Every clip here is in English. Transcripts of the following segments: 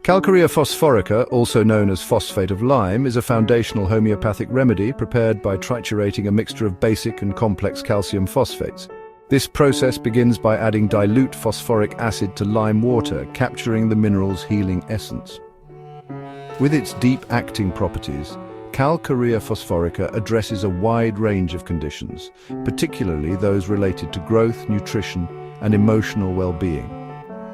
Calcarea phosphorica, also known as phosphate of lime, is a foundational homeopathic remedy prepared by triturating a mixture of basic and complex calcium phosphates. This process begins by adding dilute phosphoric acid to lime water, capturing the mineral's healing essence. With its deep acting properties, Calcarea phosphorica addresses a wide range of conditions, particularly those related to growth, nutrition, and emotional well-being.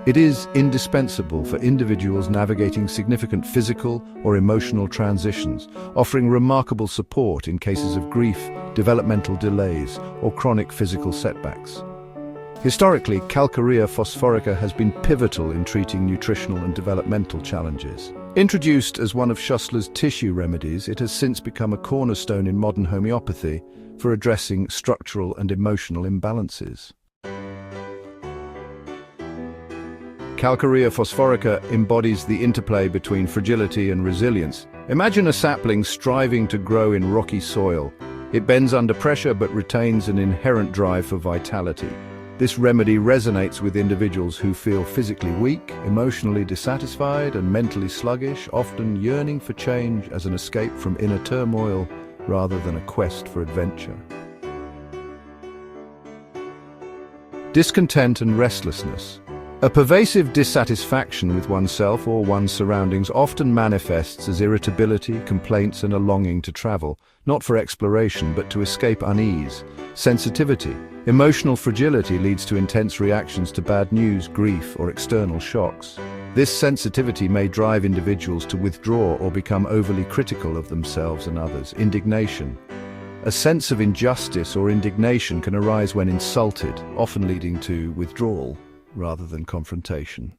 It is indispensable for individuals navigating significant physical or emotional transitions, offering remarkable support in cases of grief, developmental delays, or chronic physical setbacks. Historically, Calcarea phosphorica has been pivotal in treating nutritional and developmental challenges. Introduced as one of Schussler's tissue remedies, it has since become a cornerstone in modern homeopathy for addressing structural and emotional imbalances. Calcarea phosphorica embodies the interplay between fragility and resilience. Imagine a sapling striving to grow in rocky soil. It bends under pressure but retains an inherent drive for vitality. This remedy resonates with individuals who feel physically weak, emotionally dissatisfied, and mentally sluggish, often yearning for change as an escape from inner turmoil rather than a quest for adventure. Discontent and restlessness. A pervasive dissatisfaction with oneself or one's surroundings often manifests as irritability, complaints, and a longing to travel, not for exploration but to escape unease. Sensitivity. Emotional fragility leads to intense reactions to bad news, grief, or external shocks. This sensitivity may drive individuals to withdraw or become overly critical of themselves and others. Indignation. A sense of injustice or indignation can arise when insulted, often leading to withdrawal rather than confrontation.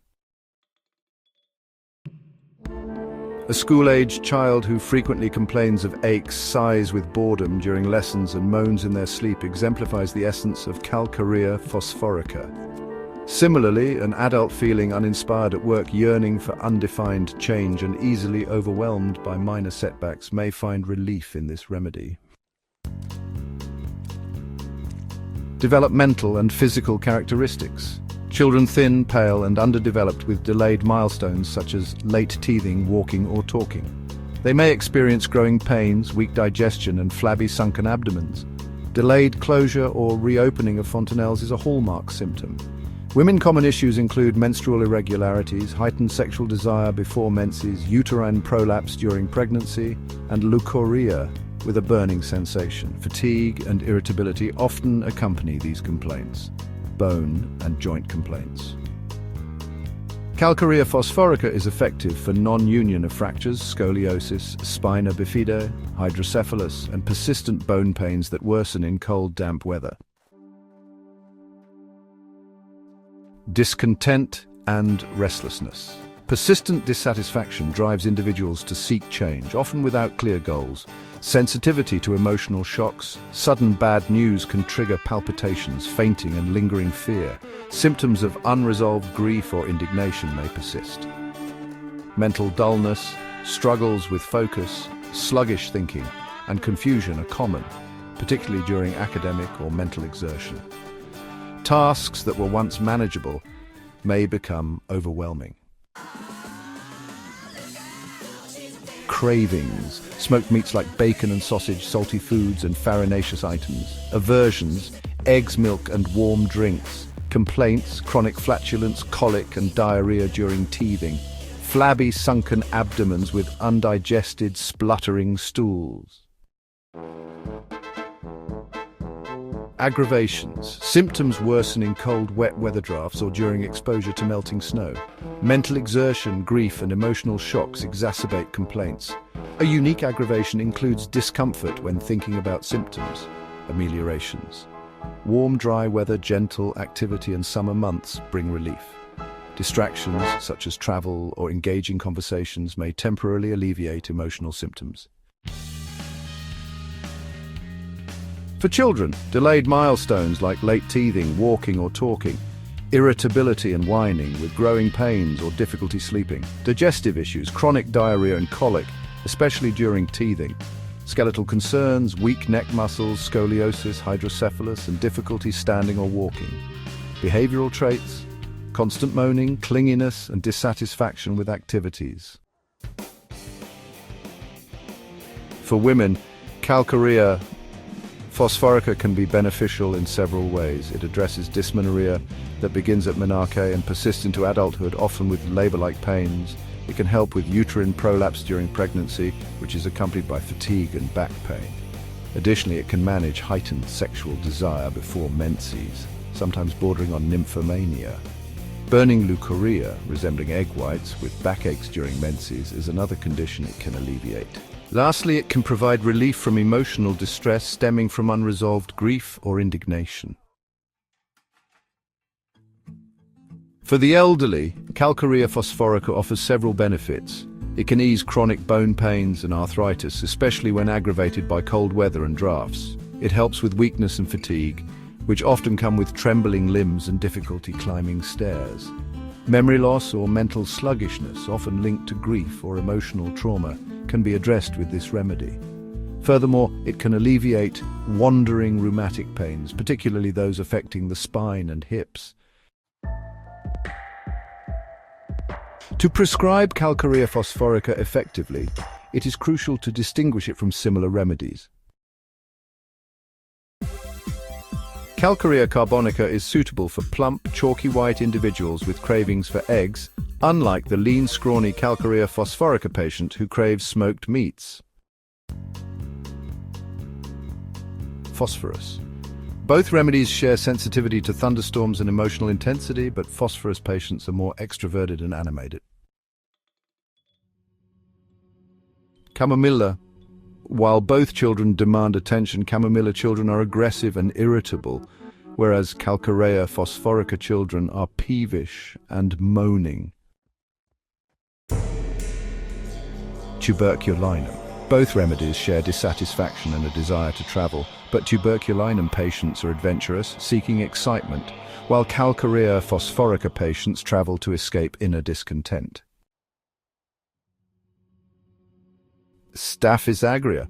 A school-aged child who frequently complains of aches, sighs with boredom during lessons and moans in their sleep exemplifies the essence of Calcarea phosphorica. Similarly, an adult feeling uninspired at work, yearning for undefined change and easily overwhelmed by minor setbacks may find relief in this remedy. Developmental and physical characteristics. Children thin, pale, and underdeveloped with delayed milestones such as late teething, walking, or talking. They may experience growing pains, weak digestion, and flabby sunken abdomens. Delayed closure or reopening of fontanelles is a hallmark symptom. Women common issues include menstrual irregularities, heightened sexual desire before menses, uterine prolapse during pregnancy, and leukorrhea with a burning sensation. Fatigue and irritability often accompany these complaints. Bone and joint complaints. Calcarea phosphorica is effective for non-union of fractures, scoliosis, spina bifida, hydrocephalus, and persistent bone pains that worsen in cold, damp weather. Discontent and restlessness. Persistent dissatisfaction drives individuals to seek change, often without clear goals. Sensitivity to emotional shocks, sudden bad news can trigger palpitations, fainting, and lingering fear. Symptoms of unresolved grief or indignation may persist. Mental dullness, struggles with focus, sluggish thinking, and confusion are common, particularly during academic or mental exertion. Tasks that were once manageable may become overwhelming. Cravings, smoked meats like bacon and sausage, salty foods and farinaceous items. Aversions, eggs, milk and warm drinks. Complaints, chronic flatulence, colic and diarrhea during teething. Flabby, sunken abdomens with undigested, spluttering stools. Aggravations, symptoms worsen in cold, wet weather drafts or during exposure to melting snow. Mental exertion, grief, and emotional shocks exacerbate complaints. A unique aggravation includes discomfort when thinking about symptoms. Ameliorations. Warm, dry weather, gentle activity, and summer months bring relief. Distractions, such as travel or engaging conversations, may temporarily alleviate emotional symptoms. For children, delayed milestones like late teething, walking or talking, irritability and whining with growing pains or difficulty sleeping, digestive issues, chronic diarrhea and colic, especially during teething, skeletal concerns, weak neck muscles, scoliosis, hydrocephalus, and difficulty standing or walking, behavioral traits, constant moaning, clinginess, and dissatisfaction with activities. For women, Calcarea Phosphorica can be beneficial in several ways. It addresses dysmenorrhea that begins at menarche and persists into adulthood, often with labor-like pains. It can help with uterine prolapse during pregnancy, which is accompanied by fatigue and back pain. Additionally, it can manage heightened sexual desire before menses, sometimes bordering on nymphomania. Burning leukorrhea, resembling egg whites, with backaches during menses, is another condition it can alleviate. Lastly, it can provide relief from emotional distress stemming from unresolved grief or indignation. For the elderly, Calcarea Phosphorica offers several benefits. It can ease chronic bone pains and arthritis, especially when aggravated by cold weather and drafts. It helps with weakness and fatigue, which often come with trembling limbs and difficulty climbing stairs. Memory loss or mental sluggishness, often linked to grief or emotional trauma, can be addressed with this remedy. Furthermore, it can alleviate wandering rheumatic pains, particularly those affecting the spine and hips. To prescribe Calcarea Phosphorica effectively, it is crucial to distinguish it from similar remedies. Calcarea carbonica is suitable for plump, chalky white individuals with cravings for eggs, unlike the lean, scrawny Calcarea Phosphorica patient who craves smoked meats. Phosphorus. Both remedies share sensitivity to thunderstorms and emotional intensity, but phosphorus patients are more extroverted and animated. Chamomilla. While both children demand attention, chamomilla children are aggressive and irritable, whereas Calcarea Phosphorica children are peevish and moaning. Tuberculinum. Both remedies share dissatisfaction and a desire to travel, but tuberculinum patients are adventurous, seeking excitement, while Calcarea Phosphorica patients travel to escape inner discontent. Staphylococcus aureus.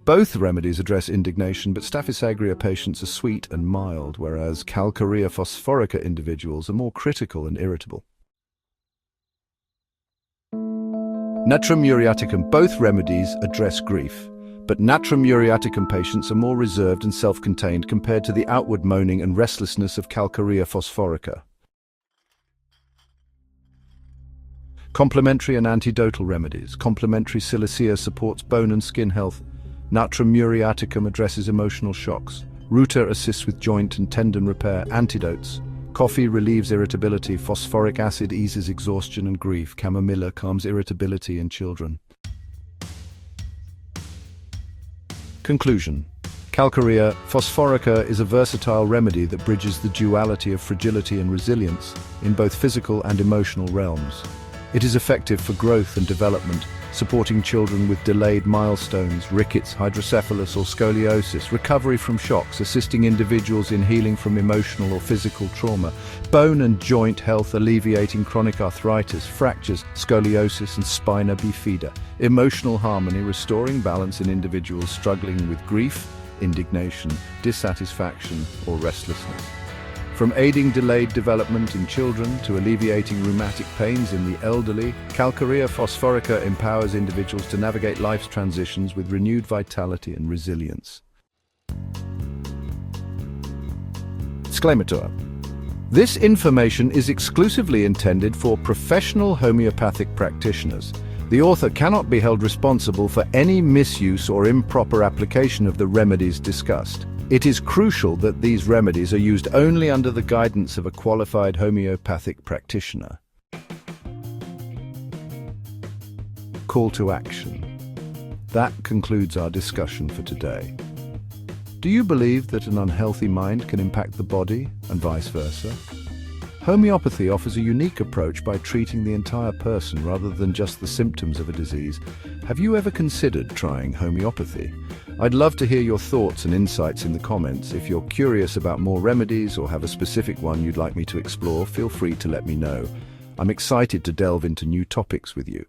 Both remedies address indignation, but Staphylococcus aureus patients are sweet and mild, whereas Calcarea Phosphorica individuals are more critical and irritable. Natrum muriaticum. Both remedies address grief, but Natrum muriaticum patients are more reserved and self-contained compared to the outward moaning and restlessness of Calcarea Phosphorica. Complementary and antidotal remedies. Complementary Scoliosis supports bone and skin health. Natrum muriaticum addresses emotional shocks. Ruta assists with joint and tendon repair. Antidotes. Coffee relieves irritability. Phosphoric acid eases exhaustion and grief. Chamomilla calms irritability in children. Conclusion. Calcarea Phosphorica is a versatile remedy that bridges the duality of fragility and resilience in both physical and emotional realms. It is effective for growth and development, supporting children with delayed milestones, rickets, hydrocephalus, or scoliosis, recovery from shocks, assisting individuals in healing from emotional or physical trauma, bone and joint health, alleviating chronic arthritis, fractures, scoliosis, and spina bifida, emotional harmony, restoring balance in individuals struggling with grief, indignation, dissatisfaction, or restlessness. From aiding delayed development in children to alleviating rheumatic pains in the elderly, Calcarea Phosphorica empowers individuals to navigate life's transitions with renewed vitality and resilience. Disclaimer. This information is exclusively intended for professional homeopathic practitioners. The author cannot be held responsible for any misuse or improper application of the remedies discussed. It is crucial that these remedies are used only under the guidance of a qualified homeopathic practitioner. Call to action. That concludes our discussion for today. Do you believe that an unhealthy mind can impact the body and vice versa? Homeopathy offers a unique approach by treating the entire person rather than just the symptoms of a disease. Have you ever considered trying homeopathy? I'd love to hear your thoughts and insights in the comments. If you're curious about more remedies or have a specific one you'd like me to explore, feel free to let me know. I'm excited to delve into new topics with you.